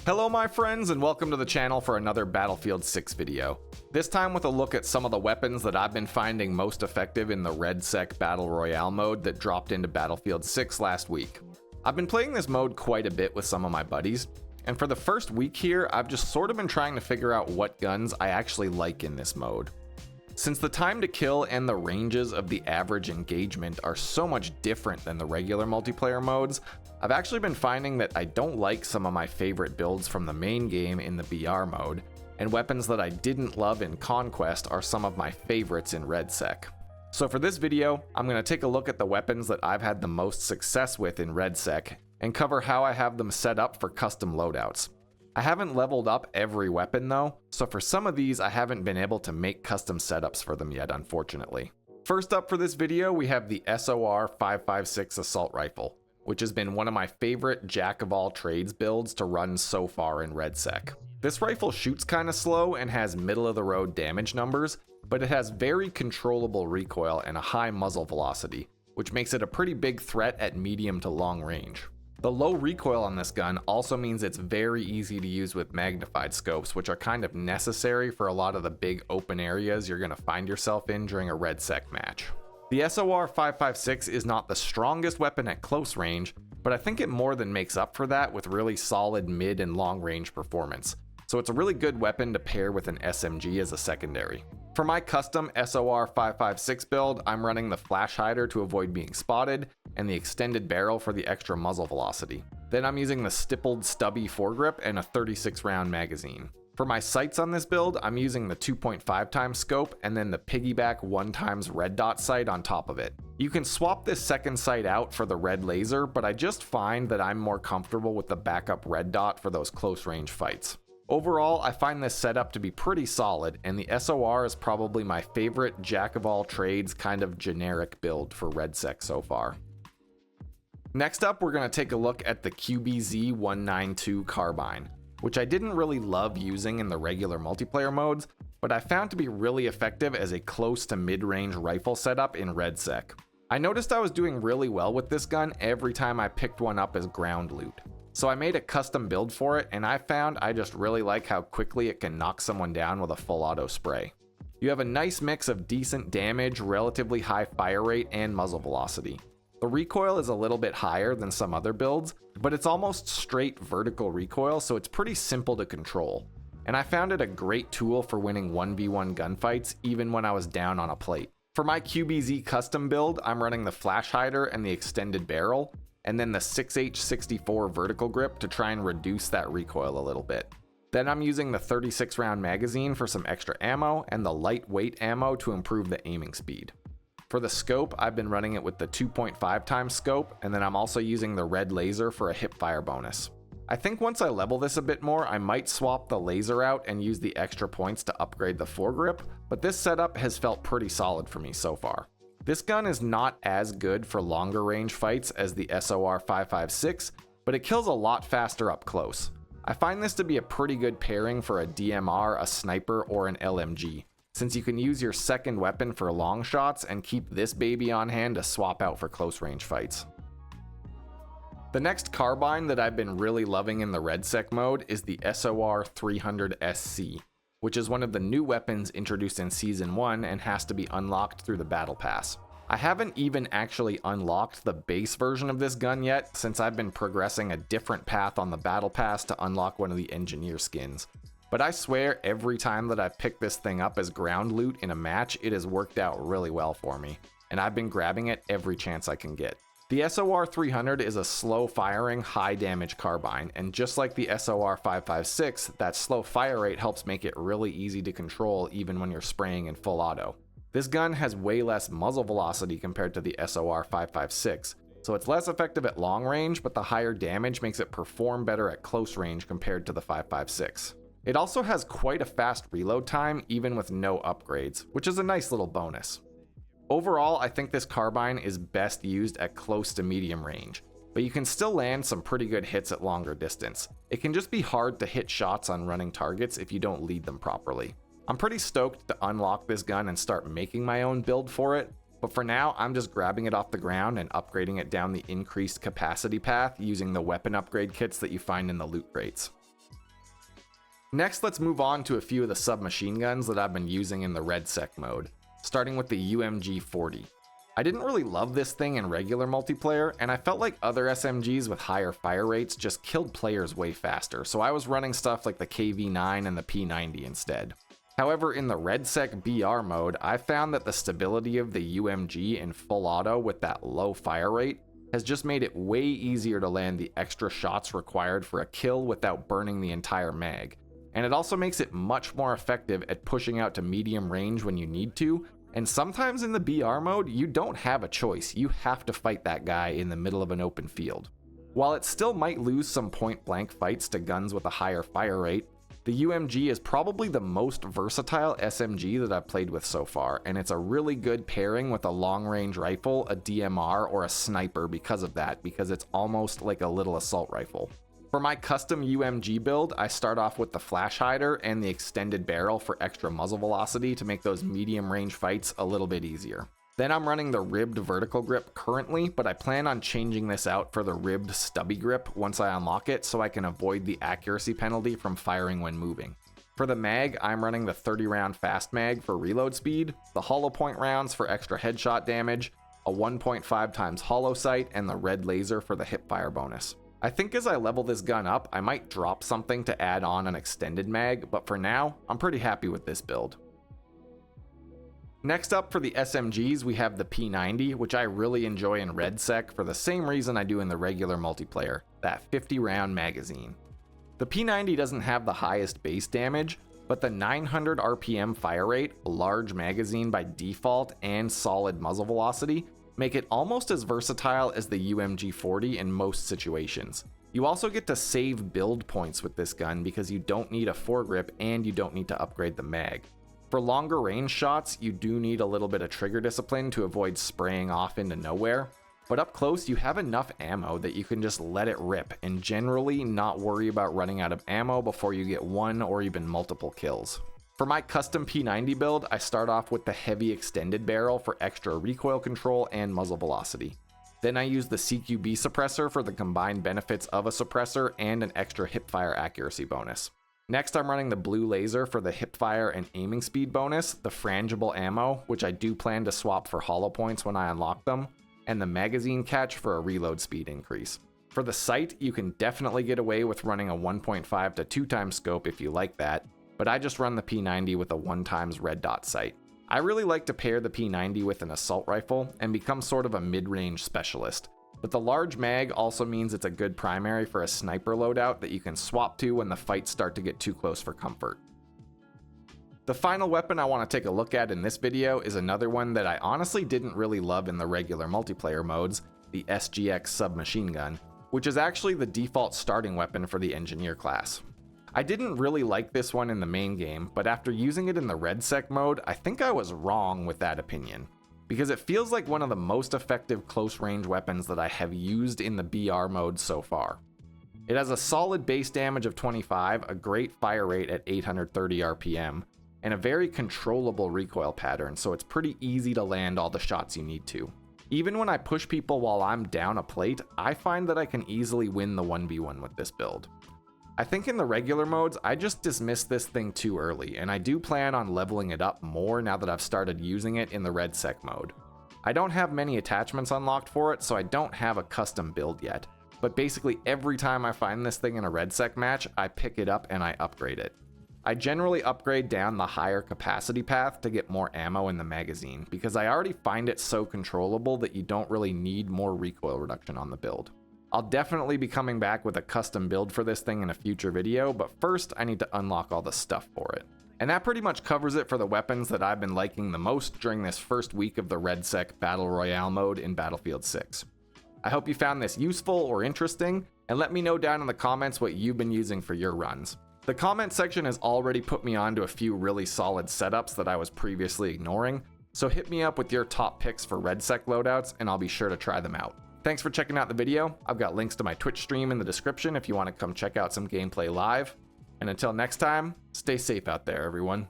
Hello my friends, and welcome to the channel for another Battlefield 6 video. This time with a look at some of the weapons that I've been finding most effective in the REDSEC Battle Royale mode that dropped into Battlefield 6 last week. I've been playing this mode quite a bit with some of my buddies, and for the first week here, I've just sort of been trying to figure out what guns I actually like in this mode. Since the time to kill and the ranges of the average engagement are so much different than the regular multiplayer modes, I've actually been finding that I don't like some of my favorite builds from the main game in the BR mode, and weapons that I didn't love in Conquest are some of my favorites in REDSEC. So for this video, I'm going to take a look at the weapons that I've had the most success with in REDSEC, and cover how I have them set up for custom loadouts. I haven't leveled up every weapon though, so for some of these I haven't been able to make custom setups for them yet, unfortunately. First up for this video, we have the SOR556 Assault Rifle, which has been one of my favorite jack-of-all-trades builds to run so far in REDSEC. This rifle shoots kinda slow and has middle-of-the-road damage numbers, but it has very controllable recoil and a high muzzle velocity, which makes it a pretty big threat at medium to long range. The low recoil on this gun also means it's very easy to use with magnified scopes, which are kind of necessary for a lot of the big open areas you're going to find yourself in during a REDSEC match. The SOR556 is not the strongest weapon at close range, but I think it more than makes up for that with really solid mid and long range performance, so it's a really good weapon to pair with an SMG as a secondary. For my custom SOR556 build, I'm running the flash hider to avoid being spotted, and the extended barrel for the extra muzzle velocity. Then I'm using the stippled stubby foregrip and a 36 round magazine. For my sights on this build, I'm using the 2.5x scope and then the piggyback 1x red dot sight on top of it. You can swap this second sight out for the red laser, but I just find that I'm more comfortable with the backup red dot for those close range fights. Overall, I find this setup to be pretty solid, and the SOR is probably my favorite jack-of-all-trades kind of generic build for REDSEC so far. Next up, we're going to take a look at the QBZ192 Carbine, which I didn't really love using in the regular multiplayer modes, but I found to be really effective as a close to mid-range rifle setup in REDSEC. I noticed I was doing really well with this gun every time I picked one up as ground loot. So I made a custom build for it, and I found I just really like how quickly it can knock someone down with a full auto spray. You have a nice mix of decent damage, relatively high fire rate, and muzzle velocity. The recoil is a little bit higher than some other builds, but it's almost straight vertical recoil, so it's pretty simple to control. And I found it a great tool for winning 1v1 gunfights even when I was down on a plate. For my QBZ custom build, I'm running the flash hider and the extended barrel, and then the 6H64 vertical grip to try and reduce that recoil a little bit. Then I'm using the 36 round magazine for some extra ammo and the lightweight ammo to improve the aiming speed. For the scope, I've been running it with the 2.5x scope, and then I'm also using the red laser for a hip fire bonus. I think once I level this a bit more, I might swap the laser out and use the extra points to upgrade the foregrip, but this setup has felt pretty solid for me so far. This gun is not as good for longer range fights as the SOR556, but it kills a lot faster up close. I find this to be a pretty good pairing for a DMR, a sniper, or an LMG, since you can use your second weapon for long shots and keep this baby on hand to swap out for close range fights. The next carbine that I've been really loving in the REDSEC mode is the SO300SC, which is one of the new weapons introduced in Season 1 and has to be unlocked through the Battle Pass. I haven't even actually unlocked the base version of this gun yet, since I've been progressing a different path on the Battle Pass to unlock one of the engineer skins. But I swear every time that I've picked this thing up as ground loot in a match, it has worked out really well for me, and I've been grabbing it every chance I can get. The SOR300 is a slow firing, high damage carbine, and just like the SOR556, that slow fire rate helps make it really easy to control even when you're spraying in full auto. This gun has way less muzzle velocity compared to the SOR556, so it's less effective at long range, but the higher damage makes it perform better at close range compared to the 556. It also has quite a fast reload time even with no upgrades, which is a nice little bonus. Overall, I think this carbine is best used at close to medium range, but you can still land some pretty good hits at longer distance. It can just be hard to hit shots on running targets if you don't lead them properly. I'm pretty stoked to unlock this gun and start making my own build for it, but for now I'm just grabbing it off the ground and upgrading it down the increased capacity path using the weapon upgrade kits that you find in the loot crates. Next, let's move on to a few of the submachine guns that I've been using in the REDSEC mode, starting with the UMG40. I didn't really love this thing in regular multiplayer, and I felt like other SMGs with higher fire rates just killed players way faster, so I was running stuff like the KV9 and the P90 instead. However, in the REDSEC BR mode, I found that the stability of the UMG in full auto with that low fire rate has just made it way easier to land the extra shots required for a kill without burning the entire mag. And it also makes it much more effective at pushing out to medium range when you need to, and sometimes in the BR mode, you don't have a choice, you have to fight that guy in the middle of an open field. While it still might lose some point blank fights to guns with a higher fire rate, the UMG is probably the most versatile SMG that I've played with so far, and it's a really good pairing with a long range rifle, a DMR, or a sniper because of that, because it's almost like a little assault rifle. For my custom UMG build, I start off with the flash hider and the extended barrel for extra muzzle velocity to make those medium range fights a little bit easier. Then I'm running the ribbed vertical grip currently, but I plan on changing this out for the ribbed stubby grip once I unlock it so I can avoid the accuracy penalty from firing when moving. For the mag, I'm running the 30 round fast mag for reload speed, the hollow point rounds for extra headshot damage, a 1.5 times hollow sight, and the red laser for the hip fire bonus. I think as I level this gun up, I might drop something to add on an extended mag, but for now, I'm pretty happy with this build. Next up for the SMGs, we have the P90, which I really enjoy in REDSEC for the same reason I do in the regular multiplayer, that 50 round magazine. The P90 doesn't have the highest base damage, but the 900 RPM fire rate, large magazine by default, and solid muzzle velocity make it almost as versatile as the UMG40 in most situations. You also get to save build points with this gun because you don't need a foregrip and you don't need to upgrade the mag. For longer range shots, you do need a little bit of trigger discipline to avoid spraying off into nowhere, but up close you have enough ammo that you can just let it rip and generally not worry about running out of ammo before you get one or even multiple kills. For my custom P90 build, I start off with the heavy extended barrel for extra recoil control and muzzle velocity. Then I use the CQB suppressor for the combined benefits of a suppressor and an extra hipfire accuracy bonus. Next, I'm running the blue laser for the hipfire and aiming speed bonus, the frangible ammo, which I do plan to swap for hollow points when I unlock them, and the magazine catch for a reload speed increase. For the sight, you can definitely get away with running a 1.5 to 2 times scope if you like that, but I just run the P90 with a 1 times red dot sight. I really like to pair the P90 with an assault rifle and become sort of a mid-range specialist, but the large mag also means it's a good primary for a sniper loadout that you can swap to when the fights start to get too close for comfort. The final weapon I want to take a look at in this video is another one that I honestly didn't really love in the regular multiplayer modes, the SGX Submachine Gun, which is actually the default starting weapon for the engineer class. I didn't really like this one in the main game, but after using it in the REDSEC mode, I think I was wrong with that opinion, because it feels like one of the most effective close range weapons that I have used in the BR mode so far. It has a solid base damage of 25, a great fire rate at 830 RPM, and a very controllable recoil pattern, so it's pretty easy to land all the shots you need to. Even when I push people while I'm down a plate, I find that I can easily win the 1v1 with this build. I think in the regular modes, I just dismissed this thing too early, and I do plan on leveling it up more now that I've started using it in the REDSEC mode. I don't have many attachments unlocked for it, so I don't have a custom build yet, but basically every time I find this thing in a REDSEC match, I pick it up and I upgrade it. I generally upgrade down the higher capacity path to get more ammo in the magazine, because I already find it so controllable that you don't really need more recoil reduction on the build. I'll definitely be coming back with a custom build for this thing in a future video, but first I need to unlock all the stuff for it. And that pretty much covers it for the weapons that I've been liking the most during this first week of the REDSEC Battle Royale mode in Battlefield 6. I hope you found this useful or interesting, and let me know down in the comments what you've been using for your runs. The comment section has already put me onto a few really solid setups that I was previously ignoring, so hit me up with your top picks for REDSEC loadouts and I'll be sure to try them out. Thanks for checking out the video. I've got links to my Twitch stream in the description if you want to come check out some gameplay live. And until next time, stay safe out there, everyone.